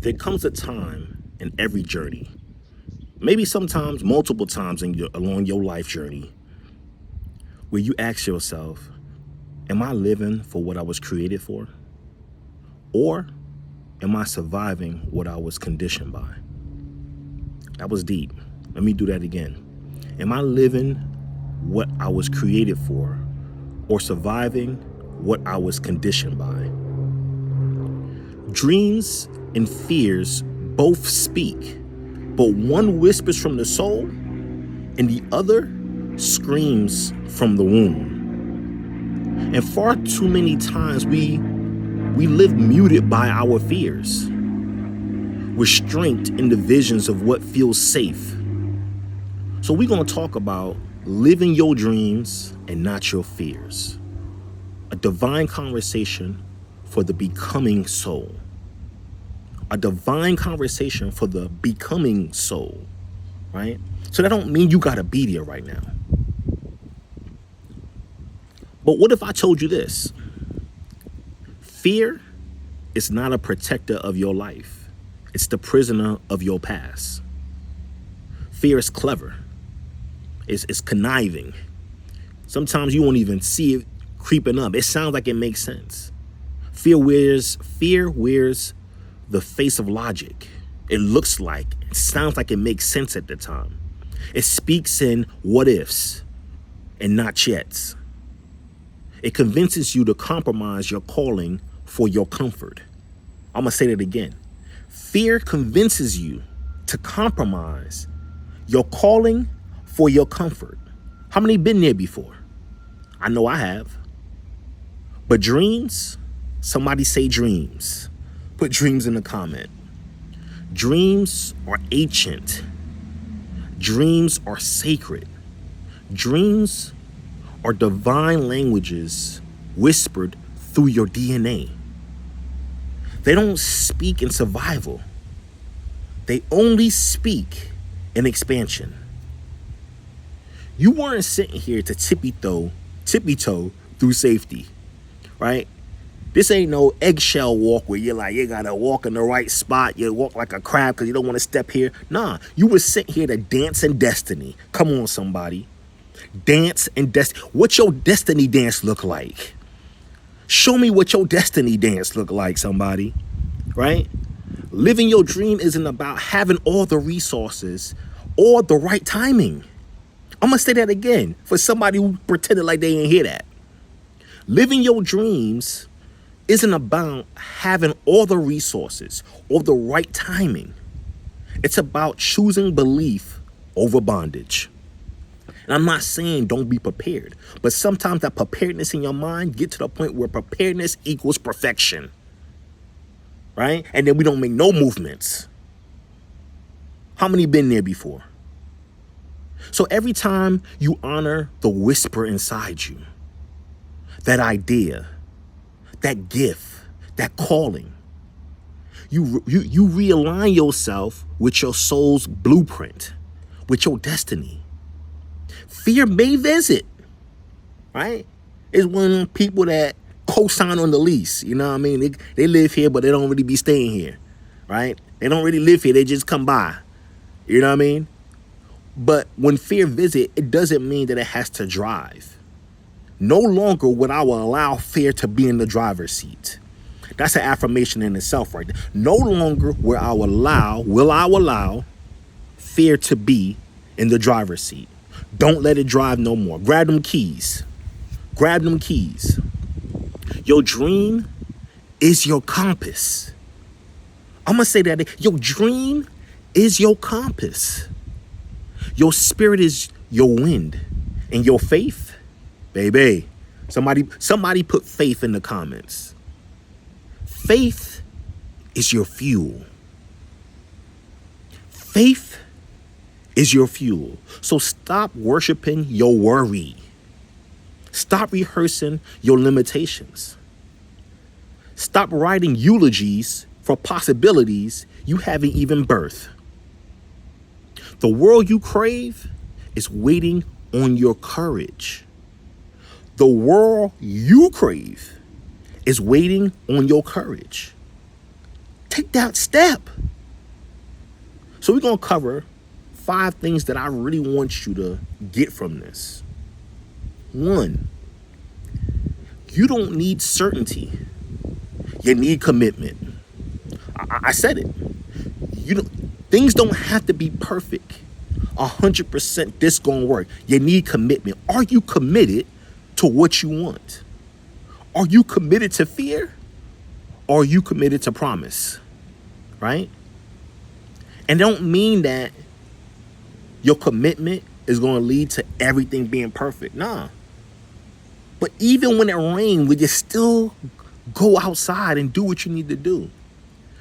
There comes a time in every journey, maybe sometimes multiple times along your life journey, where you ask yourself, am I living for what I was created for? Or am I surviving what I was conditioned by? That was deep. Let me do that again. Am I living what I was created for, or surviving what I was conditioned by? Dreams and fears both speak, but one whispers from the soul and the other screams from the womb. And far too many times we live muted by our fears, restrained in the visions of what feels safe. So we're going to talk about living your dreams and not your fears. A divine conversation for the becoming soul. A divine conversation for the becoming soul, right? So that don't mean you got to be there right now. But what if I told you this? Fear is not a protector of your life. It's the prisoner of your past. Fear is clever. It's conniving. Sometimes you won't even see it creeping up. It sounds like it makes sense. Fear wears the face of logic. It sounds like it makes sense at the time. It speaks in what ifs and not yets. It convinces you to compromise your calling for your comfort. I'm going to say that again. Fear convinces you to compromise your calling for your comfort. How many been there before? I know I have. But dreams, somebody say dreams. Put dreams in the comment. Dreams are ancient. Dreams are sacred. Dreams are divine languages whispered through your DNA. They don't speak in survival. They only speak in expansion. You weren't sitting here to tippy toe through safety, right? This ain't no eggshell walk where you're like, you gotta walk in the right spot. You walk like a crab because you don't want to step here. Nah, you were sent here to dance in destiny. Come on, somebody. Dance and destiny. What your destiny dance look like? Show me what your destiny dance look like, somebody, right? Living your dream isn't about having all the resources or the right timing. I'm going to say that again for somebody who pretended like they didn't hear that. Living your dreams isn't about having all the resources or the right timing. It's about choosing belief over bondage. And I'm not saying don't be prepared, but sometimes that preparedness in your mind get to the point where preparedness equals perfection, right? And then we don't make no movements. How many been there before? So every time you honor the whisper inside you, that idea, that gift, that calling, you realign yourself with your soul's blueprint, with your destiny. Fear may visit, right? It's one of them people that co-sign on the lease. You know what I mean? They live here, but they don't really be staying here, right? They don't really live here. They just come by. You know what I mean? But when fear visits, it doesn't mean that it has to drive. No longer would I will allow fear to be in the driver's seat. That's an affirmation in itself right there. No longer will I allow fear to be in the driver's seat. Don't let it drive no more. Grab them keys. Grab them keys. Your dream is your compass. I'm going to say that. Your dream is your compass. Your spirit is your wind. And your faith, baby. Somebody put faith in the comments. Faith is your fuel. Faith is your fuel. So stop worshiping your worry. Stop rehearsing your limitations. Stop writing eulogies for possibilities you haven't even birthed. The world you crave is waiting on your courage. The world you crave is waiting on your courage. take that step. So we're going to cover 5 things that I really want you to get from this. 1, you don't need certainty. You need commitment. I said it. Things don't have to be perfect. 100% this gonna work. You need commitment. Are you committed to what you want? Are you committed to fear? Or are you committed to promise? Right? And don't mean that your commitment is gonna lead to everything being perfect. Nah. But even when it rains, will you still go outside and do what you need to do?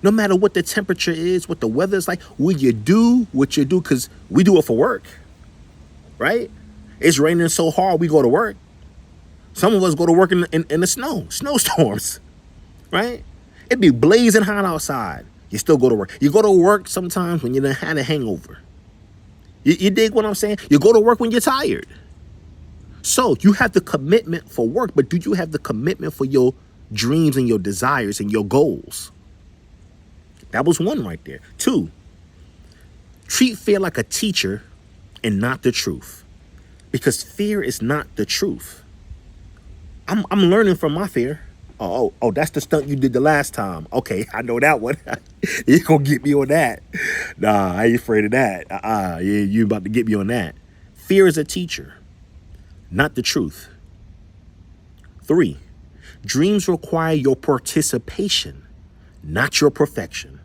No matter what the temperature is, what the weather is like, will you do what you do? Because we do it for work, right? It's raining so hard, we go to work. Some of us go to work in the snowstorms, right? It be blazing hot outside. You still go to work. You go to work sometimes when you done had a hangover. You dig what I'm saying? You go to work when you're tired. So you have the commitment for work, but do you have the commitment for your dreams and your desires and your goals? That was 1 right there. 2, treat fear like a teacher and not the truth. Because fear is not the truth. I'm learning from my fear. Oh, that's the stunt you did the last time. Okay, I know that one. You're going to get me on that. Nah, I ain't afraid of that. Yeah, you about to get me on that. Fear is a teacher, not the truth. 3, dreams require your participation, not your perfection.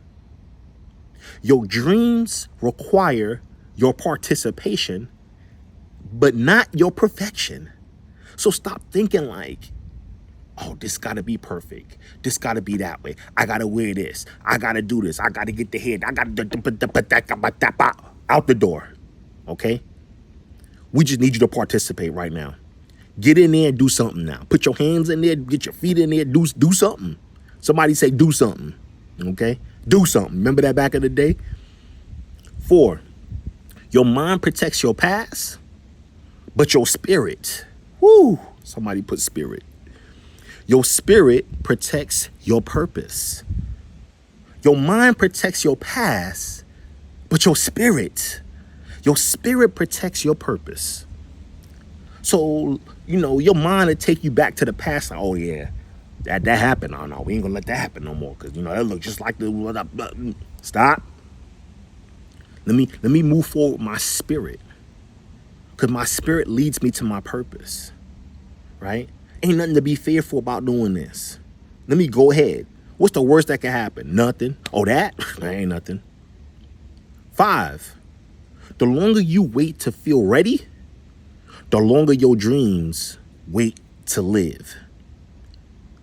Your dreams require your participation, but not your perfection. So stop thinking like, oh, this got to be perfect. This got to be that way. I got to wear this. I got to do this. I got to get the head. I got to out the door. Okay? We just need you to participate right now. Get in there and do something now. Put your hands in there. Get your feet in there. Do something. Somebody say do something. Okay? Do something. Remember that back in the day? 4, your mind protects your past, but your spirit, somebody put spirit. Your spirit protects your purpose. Your mind protects your past, but your spirit protects your purpose. So, your mind will take you back to the past. Like, oh, yeah, that happened. Oh, no, we ain't going to let that happen no more because, that look just like the... Stop. Let me move forward with my spirit because my spirit leads me to my purpose, right? Ain't nothing to be fearful about doing this. Let me go ahead. What's the worst that can happen? Nothing. Oh, that ain't nothing. 5, the longer you wait to feel ready, the longer your dreams wait to live.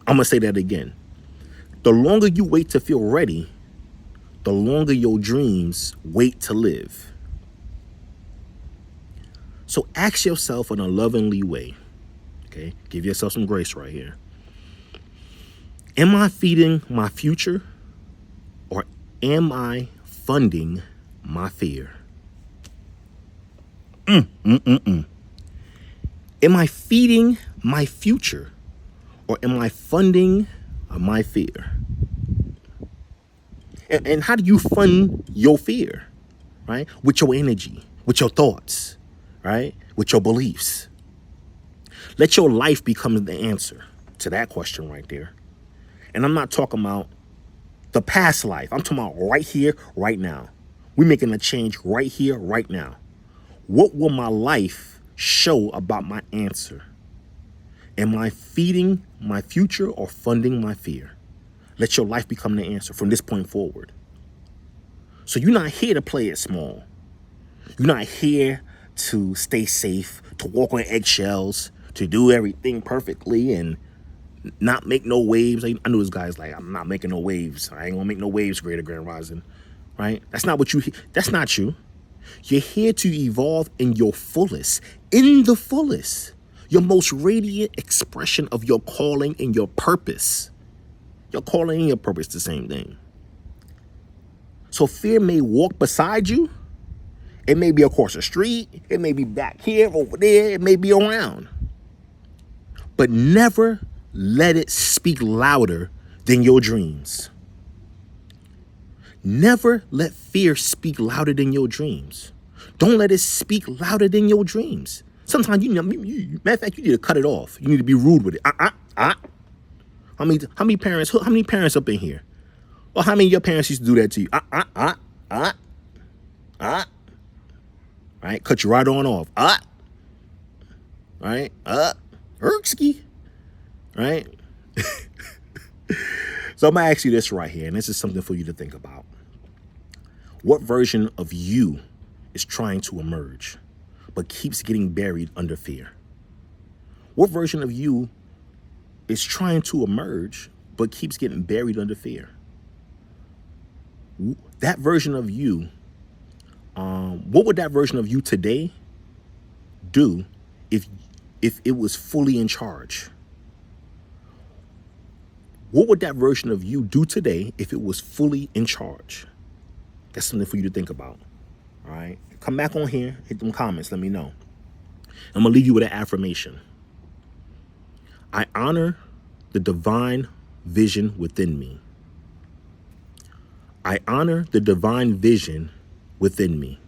I'm going to say that again. The longer you wait to feel ready, the longer your dreams wait to live. So ask yourself in a lovingly way, okay? Give yourself some grace right here. Am I feeding my future or am I funding my fear? Am I feeding my future or am I funding my fear? And how do you fund your fear, right? With your energy, with your thoughts, right? With your beliefs. Let your life become the answer to that question right there. And I'm not talking about the past life. I'm talking about right here, right now. We're making a change right here, right now. What will my life show about my answer? Am I feeding my future or funding my fear? Let your life become the answer from this point forward. So you're not here to play it small. You're not here to stay safe, to walk on eggshells, to do everything perfectly and not make no waves. I know this guy's like, I'm not making no waves. I ain't gonna make no waves, Greater Grand Rising, right? That's not what that's not you. You're here to evolve in your fullest, your most radiant expression of your calling and your purpose. Your calling and your purpose the same thing. So fear may walk beside you. It may be across the street. It may be back here, over there. It may be around. But never let it speak louder than your dreams. Never let fear speak louder than your dreams. Don't let it speak louder than your dreams. Sometimes matter of fact, you need to cut it off. You need to be rude with it. How many parents up in here? Or how many of your parents used to do that to you? Right? Cut you right on off. Right? Erksky. Right? So I'm going to ask you this right here, and this is something for you to think about. What version of you is trying to emerge, but keeps getting buried under fear? What version of you is trying to emerge, but keeps getting buried under fear? That version of you, what would that version of you today do if it was fully in charge? What would that version of you do today if it was fully in charge? That's something for you to think about. All right. Come back on here, hit them comments, let me know. I'm going to leave you with an affirmation. I honor the divine vision within me. I honor the divine vision within me.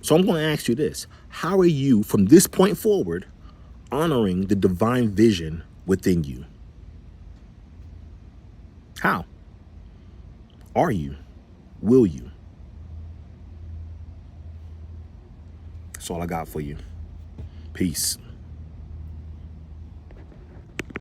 So I'm going to ask you this. How are you, from this point forward, honoring the divine vision within you? How? Are you? Will you? That's all I got for you. Peace.